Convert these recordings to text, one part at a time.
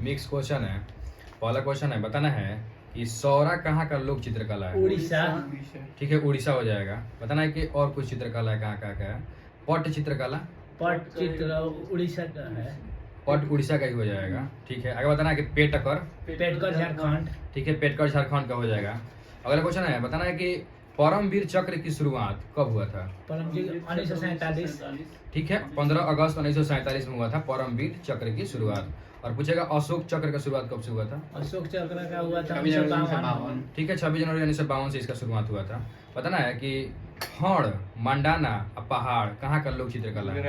Mix question है। पहला question है, बताना है कि सौरा कहाँ का लोक चित्रकला है। उड़ीसा। ठीक है, उड़ीसा हो जाएगा। बताना है कि और कुछ चित्रकला है, कहाँ का है। पट चित्रकला, पट चित्र उड़ीसा का है। पट उड़ीसा का ही हो जाएगा। ठीक है, आगे बताना है कि पेटकर, पेटकर झारखंड। ठीक है, पेटकर झारखंड का हो जाएगा। अगला क्वेश्चन है, बताना है कि परमवीर चक्र की शुरुआत कब हुआ था। परमवीर 1947। ठीक है, 15 अगस्त 1947 में हुआ था परमवीर चक्र की शुरुआत। और पूछेगा अशोक चक्र का शुरुआत कब से हुआ था। अशोक चक्र का हुआ था 1952। ठीक है, 26 जनवरी 1952 से इसका शुरुआत हुआ था। बताना है कि हण, मंडाना और पहाड़ कहाँ का लोक चित्रकला है।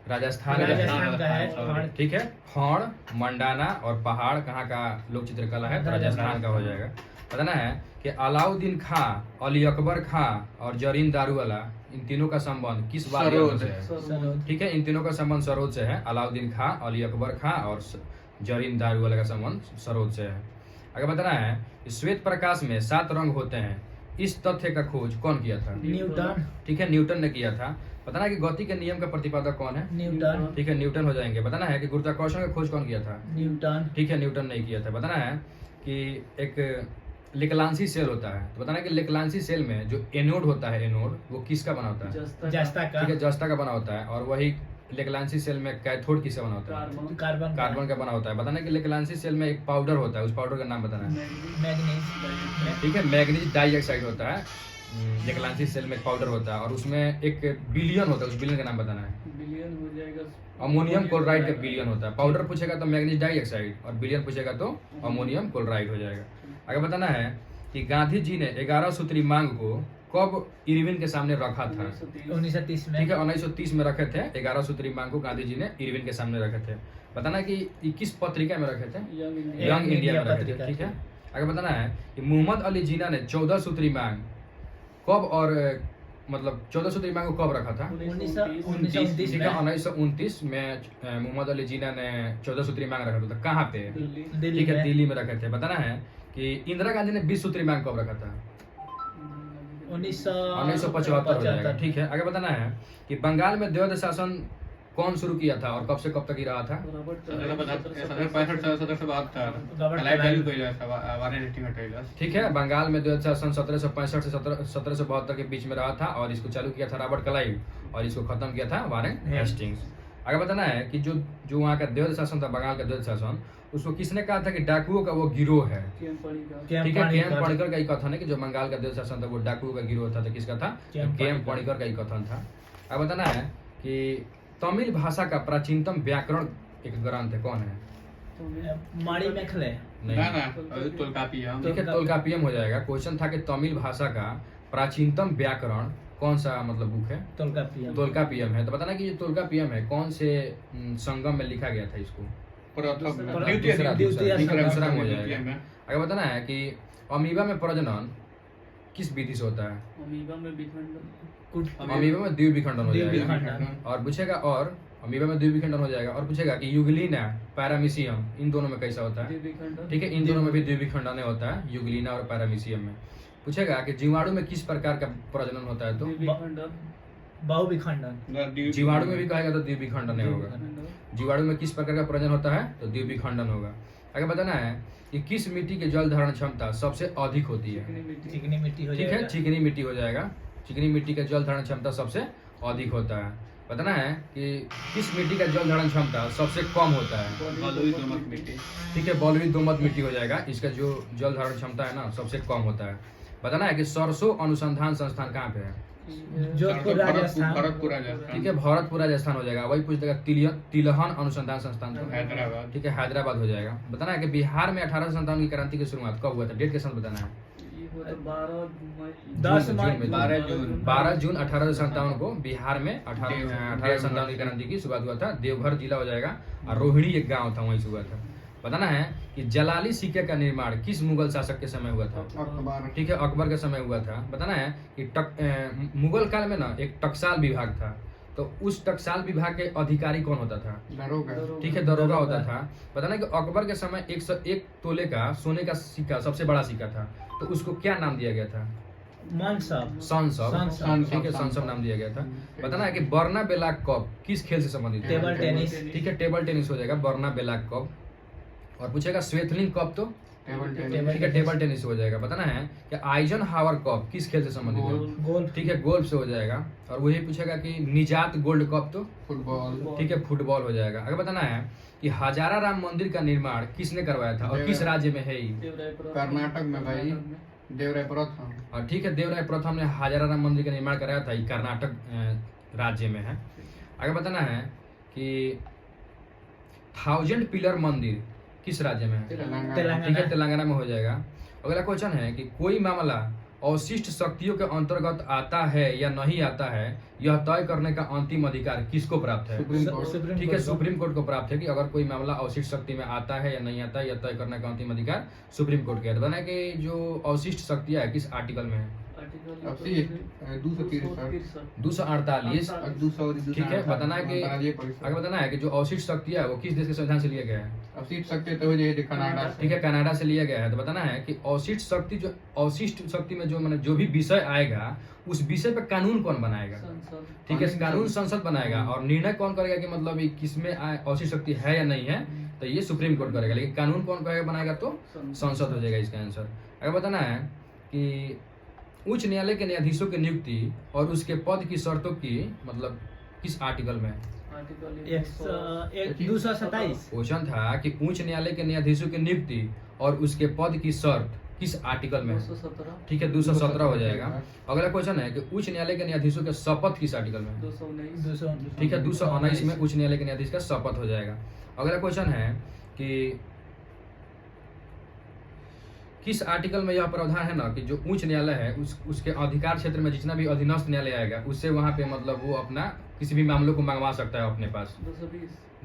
राजस्थान राजस्थान का है पहाड़। ठीक है, हण, मंडाना और पहाड़ कहाँ का लोक चित्रकला है, तो राजस्थान का हो जाएगा। बताना है कि अलाउद्दीन खां, अली अकबर खां और जरीन दारूवाला, इन तीनों का संबंध किस बात से है। सरोज। ठीक है, इन तीनों का संबंध सरोज से है। अलाउद्दीन खां, अली अकबर खां और जरीन दारूवाला का संबंध सरोज से है। आगे बताना है कि श्वेत प्रकाश में 7 रंग होते हैं, इस तथ्य का खोज कौन किया था। न्यूटन। ठीक है, न्यूटन ने किया था। बताना है कि गति के नियम का प्रतिपादक कौन है। न्यूटन। ठीक है, न्यूटन हो जाएंगे। बताना है कि गुरुत्वाकर्षण का खोज कौन किया था। न्यूटन। ठीक है, न्यूटन नहीं किया था। बताना है कि एक लेक्लांसी सेल होता है, तो बताना है कि लेक्लांसी सेल में जो एनोड होता है, एनोड वो किसका बना होता है। जस्ता का। ठीक है, जस्ता का बना होता है। और वही लेक्लांसी सेल में कैथोड किसका बना होता है। कार्बन। कार्बन का बना होता है। बताना है कि लेक्लांसी सेल में एक पाउडर होता है, उस पाउडर का नाम बताना है। मैग्नीज। ठीक है, मैग्नीज डाइऑक्साइड होता है। लेक्लांसी सेल में एक पाउडर होता है और उसमें एक बिलियन होता है, उस बिलियन का नाम बताना है। बिलियन हो जाएगा। अमोनियम क्लोराइड का बिलियन होता है। पाउडर पूछेगा तो मैग्नीज डाइऑक्साइड और बिलियन पूछेगा तो अमोनियम क्लोराइड हो जाएगा। आगे बताना है कि गांधी जी ने 11 सूत्री मांग को कब इरविन के सामने रखा था। 1930 में। ठीक है, 1930 में रखे थे। 11 सूत्री मांग को गांधी जी ने इरविन के सामने रखे थे। बताना है कि किस पत्रिका में रखे थे। यंग इंडिया में रखे थे। ठीक है, आगे बताना है कि मोहम्मद अली जिन्ना ने 14 सूत्री मांग कब और मतलब 14 सूत्री मांग को कब रखा था। 1929 ठीक है, 1929 में मोहम्मद अली जिन्ना ने 14 सूत्री मांग रखा था। कहाँ पे। ठीक है, दिल्ली में रखे थे। बताना है कि इंदिरा गांधी ने 20 सूत्री मांग कब रखा था। 1975 हो जाएगा। ठीक है, आगे बताना है कि बंगाल में द्वैध शासन कौन शुरू किया था और कब से कब तक ही रहा था। 1765 ठीक है, बंगाल में द्वैध शासन 1765 से 1772 के बीच में रहा था और इसको चालू किया था रॉबर्ट क्लाइव और इसको खत्म किया था वारेन हेस्टिंग्स। आगे बताना है कि जो वहाँ का द्वैध शासन था, बंगाल का द्वैध शासन, उसको किसने कहा था कि डाकुओं का वो गिरोह है। ठीक है, के.एम. पणिकर का ही कथन है कि जो बंगाल का द्वैध शासन था वो डाकुओं का गिरोह था। तो किसका था, के.एम. पणिकर का ही कथन था। अब बताना है कि तमिल भाषा का प्राचीनतम व्याकरण एक ग्रंथ है, कौन है। माड़ी मेखले। नहीं, तोलकापियम। ठीक है, तोलकापियम हो जाएगा। क्वेश्चन था कि तमिल भाषा का प्राचीनतम व्याकरण कौन सा मतलब बुक है। तोलकापियम। तोलकापियम है। तो बताना कि ये तोलकापियम है कौन से संगम में लिखा गया था इसको। दूसरा में हो जाएगा। आगे बताना है कि अमीबा में प्रजनन किस विधि से होता है। अमीबा में द्विविखंडन हो जाएगा। और पूछेगा और अमीबा में द्विविखंडन हो जाएगा। और पूछेगा कि यूग्लिना, पैरामीशियम, इन दोनों में कैसा होता है। ठीक है, इन दोनों में भी द्विविखंडन होता है, यूग्लिना और पैरामीशियम में। पूछेगा कि जीवाणु में किस प्रकार का प्रजनन होता है, तो बहुविखंडन। जीवाणु में भी कहेगा तो द्विविखंडन होगा। जीवाणु में किस प्रकार का प्रजनन होता है, तो द्विविखंडन होगा। आगे बताना है कि किस मिट्टी की जल धारण क्षमता सबसे अधिक होती है। चिकनी मिट्टी हो ठीक जाएगा। है, चिकनी मिट्टी हो जाएगा। चिकनी मिट्टी का जल धारण क्षमता सबसे अधिक होता है। बताना है कि किस मिट्टी का जल धारण क्षमता सबसे कम होता है। ठीक है, बलुई दोमट मिट्टी हो जाएगा। इसका जो जल धारण क्षमता है ना सबसे कम होता है। बताना है कि सरसों अनुसंधान संस्थान कहाँ पे है। जोधपुर राजस्थान। ठीक है, भरतपुर राजस्थान हो जाएगा। वही पूछ देगा तिलहन अनुसंधान संस्थान तो हैदराबाद। ठीक है, हैदराबाद हो जाएगा। बताना है कि बिहार में 1857 की क्रांति की शुरुआत कब हुआ था, डेट के साथ बताना है। 12 जून 1857 को बिहार में 1857 की क्रांति की शुरुआत हुआ था। देवघर जिला हो जाएगा और रोहिणी एक गांव था, वहीं से हुआ था। बताना है कि जलाली सिक्के का निर्माण किस मुगल शासक के समय हुआ था। ठीक है, अकबर के समय हुआ था। बताना है कि मुगल काल में ना एक टकसाल विभाग था, तो उस टकसाल विभाग के अधिकारी कौन होता था। ठीक है, दरोगा होता था। बताना कि अकबर के समय 101 तोले का सोने का सिक्का सबसे बड़ा सिक्का था, तो उसको क्या नाम दिया गया था। संसब। ठीक है, संसब नाम दिया गया था। बताना है कि बर्ना बेलाक कप किस खेल से संबंधित है। Table tennis. ठीक है, टेबल टेनिस हो जाएगा। बर्ना बेलाक कप और पूछेगा स्वेथलिंग कप तो टेबल टेबल टेनिस ठीक है टेबल टेनिस हो जाएगा। बताना है कि आइजन हावर कप किस खेल से संबंधित है, गोल्फ ठीक है गोल्फ से हो जाएगा। और वही पूछेगा कि निजात गोल्ड कप तो फुटबॉल ठीक है फुटबॉल हो जाएगा। अगर बताना है कि हजारा राम मंदिर का निर्माण किसने करवाया था और किस राज्य में है ये, कर्नाटक में भाई देवराय प्रथम। और ठीक है देवराय प्रथम ने हजारा राम मंदिर का निर्माण कराया था, ये कर्नाटक राज्य में है। आगे बताना है कि 1000 पिलर मंदिर किस राज्य में है, तेलंगाना ठीक है तेलंगाना में हो जाएगा। अगला क्वेश्चन है कि कोई मामला अवशिष्ट शक्तियों के अंतर्गत आता है या नहीं आता है, यह तय करने का अंतिम अधिकार किसको प्राप्त है, सुप्रीम कोर्ट। ठीक है सुप्रीम कोर्ट को प्राप्त है कि अगर कोई मामला अवशिष्ट शक्ति में आता है या नहीं आता है, यह तय करने का अंतिम अधिकार सुप्रीम कोर्ट के है। तो बताना है कि जो अवशिष्ट शक्तियां है किस आर्टिकल में है, अब से 263 248। और 200 ठीक है बताना है कि आगे बताना है कि जो अवशिष्ट शक्ति है वो किस देश के संविधान से लिया गया है, अब सीट सकते तो हो जाए कनाडा से। ठीक है कनाडा से लिया गया है। तो बताना है कि अवशिष्ट शक्ति में जो मतलब जो भी विषय आएगा उस विषय पे कानून कौन बनाएगा, ठीक है कानून संसद बनाएगा। और निर्णय कौन करेगा कि मतलब ये किसमें अवशिष्ट शक्ति है या नहीं है, तो ये सुप्रीम कोर्ट करेगा। लेकिन कानून कौन करेगा बनाएगा तो संसद हो जाएगा इसका आंसर। अगर बताना है कि उच्च न्यायालय के न्यायाधीशों की नियुक्ति और उसके पद की शर्तों की मतलब किस आर्टिकल में है, 227 क्वेश्चन था कि उच्च न्यायालय के न्यायाधीशों की नियुक्ति और उसके पद की शर्त किस आर्टिकल में है, ठीक है 217 हो जाएगा। अगला क्वेश्चन है कि उच्च न्यायालय के न्यायाधीशों के शपथ किस आर्टिकल में है, 219 ठीक है 219 में उच्च न्यायालय के न्यायाधीश का शपथ हो जाएगा। अगला क्वेश्चन है कि किस आर्टिकल में यह प्रावधान है ना कि जो उच्च न्यायालय है उसके अधिकार क्षेत्र में जितना भी अधीनस्थ न्यायालय आएगा उससे वहां पे मतलब वो अपना किसी भी मामलों को मंगवा सकता है अपने पास।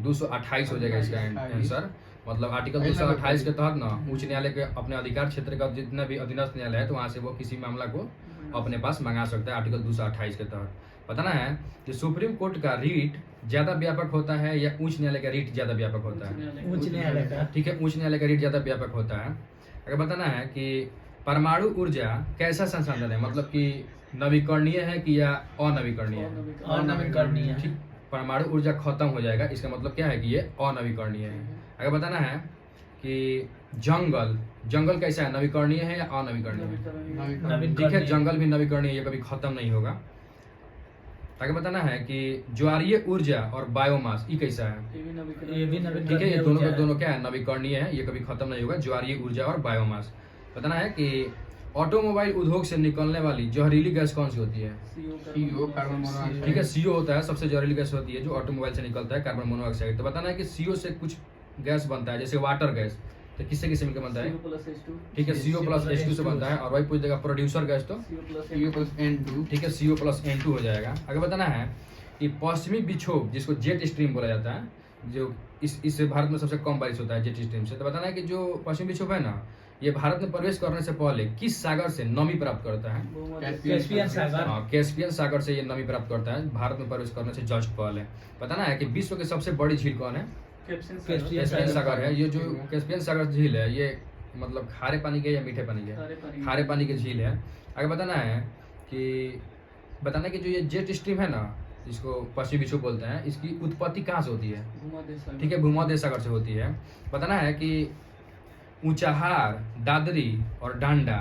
228 हो जाएगा इसका आंसर। मतलब आर्टिकल 228 के तहत ना उच्च न्यायालय के अपने अधिकार क्षेत्र का जितना भी अधीनस्थ न्यायालय है तो वहां से वो किसी मामला को अपने पास मंगा सकता है आर्टिकल 228 के तहत। बताना है कि सुप्रीम कोर्ट का रीट ज्यादा व्यापक होता है या उच्च न्यायालय का रीट ज्यादा व्यापक होता है, उच्च न्यायालय का ठीक है उच्च न्यायालय का रीट ज्यादा व्यापक होता है। अगर बताना है कि परमाणु ऊर्जा कैसा संसाधन है, मतलब कि नवीकरणीय है कि या अनवीकरणीय है, अनवीकरणीय है। ठीक परमाणु ऊर्जा खत्म हो जाएगा इसका मतलब क्या है कि ये अनवीकरणीय है। अगर बताना है कि जंगल कैसा है, नवीकरणीय है या अनवीकरणीय है, ठीक है जंगल भी नवीकरणीय है, ये कभी खत्म नहीं होगा। आगे बताना है कि ज्वारीय ऊर्जा और बायोमास ये कैसा है, ये भी ठीक है ये दोनों का दोनों क्या है नवीकरणीय है, ये कभी खत्म नहीं होगा ज्वारीय ऊर्जा और बायोमास। बताना है कि ऑटोमोबाइल उद्योग से निकलने वाली जहरीली गैस कौन सी होती है, CO कार्बन मोनोऑक्साइड। ठीक है CO होता है सबसे जहरीली गैस होती है जो ऑटोमोबाइल से निकलता है कार्बन मोनोऑक्साइड। तो बताना है कि CO से कुछ गैस बनता है जैसे वाटर गैस, तो किससे किससे मिलकर बनता है, ठीक है CO+H2 से बनता है। और वही पूछ देगा प्रोड्यूसर गैस तो CO+N2 ठीक है CO+N2 हो जाएगा। आगे बताना है कि पश्चिमी विक्षोभ जिसको जेट स्ट्रीम बोला जाता है, जो इससे भारत में सबसे कम बारिश होता है जेट स्ट्रीम से। तो बताना है कि जो पश्चिमी विक्षोभ है ना ये भारत में प्रवेश करने से पहले किस सागर से नमी प्राप्त करता है, कैस्पियन सागर। हाँ कैस्पियन सागर से ये नमी प्राप्त करता है भारत में प्रवेश करने से जस्ट पहले। बताना है कि विश्व की सबसे बड़ी झील कौन है, कैस्पियन सागर है। ये जो कैस्पियन सागर झील है ये मतलब खारे पानी के या मीठे पानी के, खारे पानी की झील है। आगे बताना है कि जो ये जेट स्ट्रीम है ना इसको पश्चिमी विक्षोभ बोलते हैं, इसकी उत्पत्ति कहाँ से होती है, ठीक है भूमध्य सागर से होती है। बताना है कि ऊंचाहार, दादरी और डांडा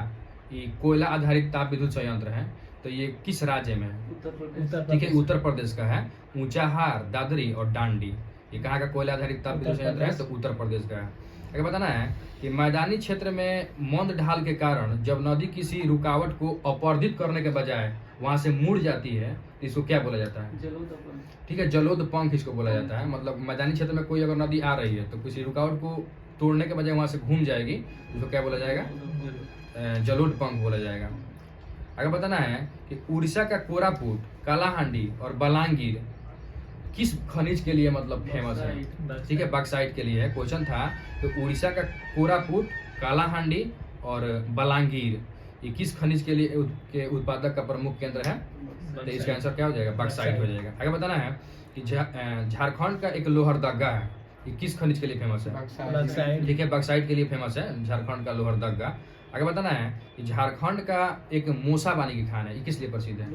ये कोयला आधारित ताप विद्युत संयंत्र है, तो ये किस राज्य में है, ठीक है उत्तर प्रदेश का है। ऊंचाहार, दादरी और डांडी ये कहाँ का कोयला आधारित ताप विद्युत संयंत्र है, तो उत्तर प्रदेश का है। आगे बताना है कि मैदानी क्षेत्र में मंद ढाल के कारण जब नदी किसी रुकावट को अपर्दित करने के बजाय वहां से मुड़ जाती है तो इसको क्या बोला जाता है, ठीक है जलोद पंख इसको बोला जाता है। मतलब मैदानी क्षेत्र में कोई अगर नदी आ रही है तो किसी रुकावट को तोड़ने के बजाय वहां से घूम जाएगी, इसको क्या बोला जाएगा, जलोद पंख बोला जाएगा। आगे बताना है कि उड़ीसा का कोरापुट, कालाहांडी और बलांगीर किस खनिज के लिए मतलब फेमस है, ठीक है बक्साइट के लिए है। क्वेश्चन था तो उड़ीसा का कोरापुट, कालाहांडी और बलांगीर ये किस खनिज के लिए के उत्पादक का प्रमुख केंद्र है, तो इसका आंसर क्या हो जाएगा बक्साइट हो जाएगा। आगे बताना है कि झारखंड का एक लोहरदगा है ये किस खनिज के लिए फेमस है? बक्साइट। ठीक है, बक्साइट के लिए फेमस है झारखंड का लोहरदगा। आगे बताना है कि झारखंड का एक मूसाबानी की खान है, ये किस लिए प्रसिद्ध है?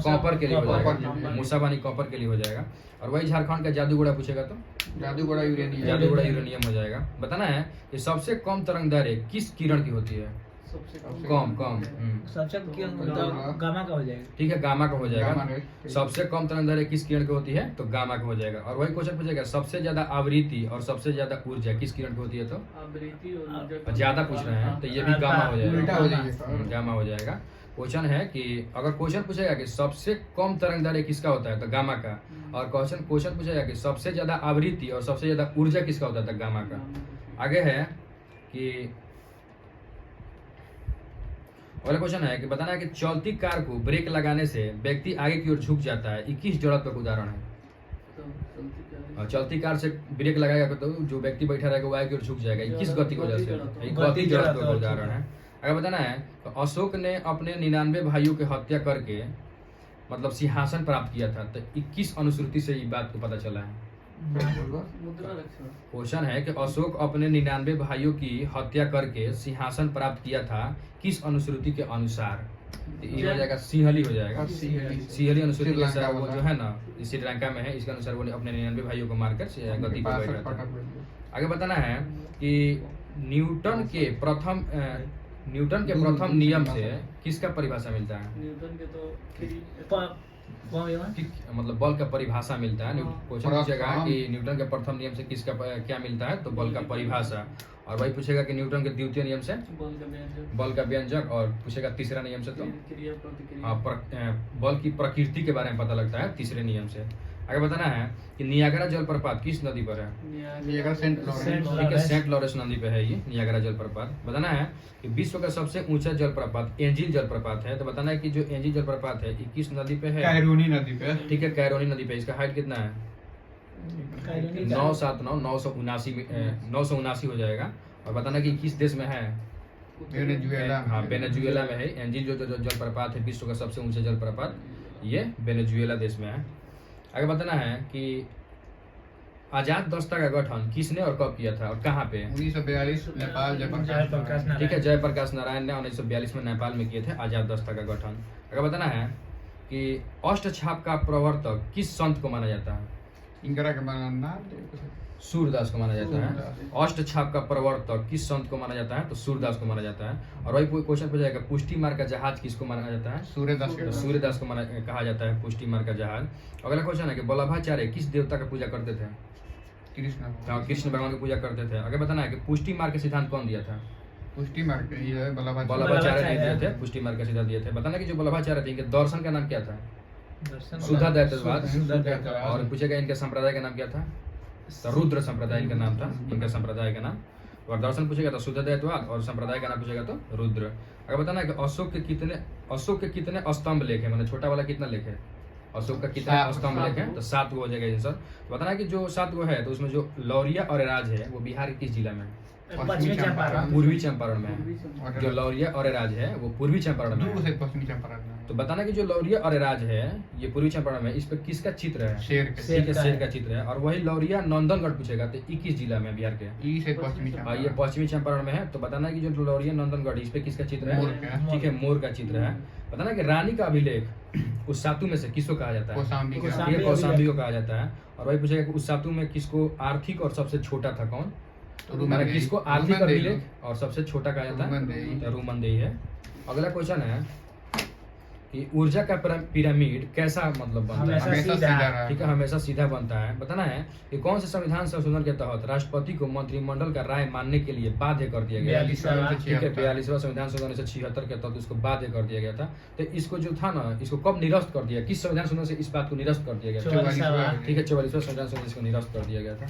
कॉपर के लिए हो जाएगा, मूसाबानी कॉपर के लिए हो जाएगा। और वही झारखंड का जादूगोड़ा पूछेगा तो जादूगड़ा यूरेनियम। जादूगड़ा यूरेनियम हो जाएगा। बताना है कि सबसे कम तरंगदैर्घ्य किस किरण की होती है? कम कम सबसे गामा का हो जाएगा। ठीक है, गामा का हो गामा जाएगा। रे। सबसे कम तरंगदैर्घ्य किस किरण की होती है? तो गामा का हो जाएगा। और वही क्वेश्चन पूछेगा सबसे ज्यादा आवृत्ति और सबसे ज्यादा ऊर्जा किस किरण की होती है? तो ज्यादा पूछ रहे हैं तो ये भी गामा हो उल्टा जाएगा, हो जाएगा। गामा हो जाएगा। क्वेश्चन है कि अगर क्वेश्चन पूछेगा कि सबसे कम तरंगदैर्घ्य किसका होता है? तो गामा का। और क्वेश्चन पूछेगा कि सबसे ज्यादा आवृत्ति और सबसे ज्यादा ऊर्जा किसका होता है? तो गामा का। आगे है कि अगला क्वेश्चन है कि बताना है कि चलती कार को ब्रेक लगाने से व्यक्ति आगे की ओर झुक जाता है, 21 जड़त्व का उदाहरण है। और चलती कार से ब्रेक लगाएगा तो जो व्यक्ति बैठा रहेगा वो आगे की ओर झुक जाएगा, 21 गति की वजह से। ये गति जड़त्व का उदाहरण है। अगर बताना है तो अशोक ने अपने 99 भाइयों की हत्या करके मतलब सिंहासन प्राप्त किया था, तो 21 अनुश्रुति से ये बात को पता चला है। क्वेश्चन है कि अशोक अपने 99 भाइयों की हत्या करके सिंहासन प्राप्त किया था किस अनुश्रुति के अनुसार? तो ये हो जाएगा सिंहली हो जाएगा। सिंहली अनुश्रुति के अनुसार वो जो है ना श्रीलंका में है, इसके अनुसार वो अपने 99 भाइयों को मारकर गद्दी पर बैठा था। आगे बताना है कि न्यूटन के प्रथम नियम से किसका परिभाषा मिलता है? मतलब बल का परिभाषा मिलता है। क्वेश्चन पूछेगा कि न्यूटन के प्रथम नियम से किसका क्या मिलता है? तो बल का परिभाषा। और वही पूछेगा कि न्यूटन के द्वितीय नियम से बल का व्यंजक। और पूछेगा तीसरा नियम से तो बल की प्रकृति के बारे में पता लगता है तीसरे नियम से। आगे बताना है कि नियाग्रा जलप्रपात किस नदी पर है? ठीक है, सेंट लॉरेंस नदी पे है ये नियाग्रा जलप्रपात। बताना है कि विश्व का सबसे ऊंचा जलप्रपात एंजिल जलप्रपात है। तो बताना है कि जो एंजिल जलप्रपात है 21 नदी पे है, कैरोनी नदी पे। ठीक है, कैरोनी नदी पे। इसका हाइट कितना है? 979 हो जाएगा। और बताना कि किस देश में है? वेनेजुएला। हाँ, वेनेजुएला में है। एंजिल जो जलप्रपात है विश्व का सबसे ऊंचा जलप्रपात, ये वेनेजुएला देश में है। आगे बताना है कि आजाद दस्ता का गठन किसने और कब किया था और कहाँ पे? 1942 नेपाल जयप्रकाश। ठीक है, जयप्रकाश नारायण ने 1942 में नेपाल में किए थे आजाद दस्ता का गठन। अगर बताना है कि अष्टछाप का प्रवर्तक किस संत को माना जाता है? इंदिरा के नाम सूरदास को माना जाता है। अष्टछाप का प्रवर्तक किस संत को माना जाता है? तो सूरदास को माना जाता है। और वही क्वेश्चन पूछा जाएगा पुष्टि मार्ग का जहाज किसको माना जाता है? सूर्यदास। तो सूर्यदास को कहा जाता है पुष्टि मार्ग का जहाज। अगला क्वेश्चन है कि वल्लभाचार्य किस देवता का पूजा करते थे? कृष्ण भगवान की पूजा करते थे। आगे बताना है कि पुष्टि मार्ग का सिद्धांत कौन दिया था? पुष्टि मार्ग ये वल्लभाचार्य जी दिए थे, पुष्टि मार्ग का सिद्धांत दिए थे। बताना कि जो वल्लभाचार्य थे इनके दर्शन का नाम क्या था? शुद्धाद्वैतवाद। और पूछेगा इनके संप्रदाय का नाम क्या था? तो रुद्र संप्रदाय इनका नाम था, इनका संप्रदाय का नाम। और दर्शन पूछेगा तो शुद्धाद्वैतवाद और संप्रदाय का नाम पूछेगा तो रुद्र। अगर बताना है कि अशोक के कितने स्तंभ लेख है? मतलब छोटा वाला कितना लेख है? अशोक का कितना स्तंभ लेख है? तो 7 गो हो जाएगा आंसर। तो बताना है कि जो 7 गो है तो उसमें जो लौरिया और राज है वो बिहार के किस जिला में है? पूर्वी चंपारण में है। जो लौरिया और राज है वो पूर्वी चंपारण में है। पश्चिमी चंपारण में। तो बताना कि जो लौरिया और राज है ये पूर्वी चंपारण में, इस पे किसका चित्र है? शेर का चित्र है। और वही लौरिया नंदनगढ़ पूछेगा तो 21 जिला में बिहार के? ये पश्चिमी चंपारण में है। तो बताना कि जो लौरिया नंदनगढ़ इस पे किसका चित्र है? ठीक है, मोर का चित्र है। बताना कि रानी का अभिलेख उस सातु में से किसको कहा जाता है? कौशाम्बी को कहा जाता है। और वही पूछेगा कि उस सातु में किसको आर्थिक और सबसे छोटा था कौन? मैंने किसको आर्थिक अभिलेख और सबसे छोटा कहा जाता है? रूमनदेही है। अगला क्वेश्चन है कि ऊर्जा का पिरामिड कैसा मतलब बनता है? ठीक है, हमेशा सीधा बनता है। बताना है कि कौन से संविधान संशोधन के तहत राष्ट्रपति को मंत्रिमंडल का राय मानने के लिए बाध्य कर दिया गया? ठीक है, 42वां संविधान संशोधन 1976 के तहत उसको बाध्य कर दिया गया था। तो इसको जो था ना इसको कब निरस्त कर दिया? किस संविधान संशोधन से इस बात को निरस्त कर दिया गया? ठीक है, 44वां संविधान संशोधन इसको निरस्त कर दिया गया था।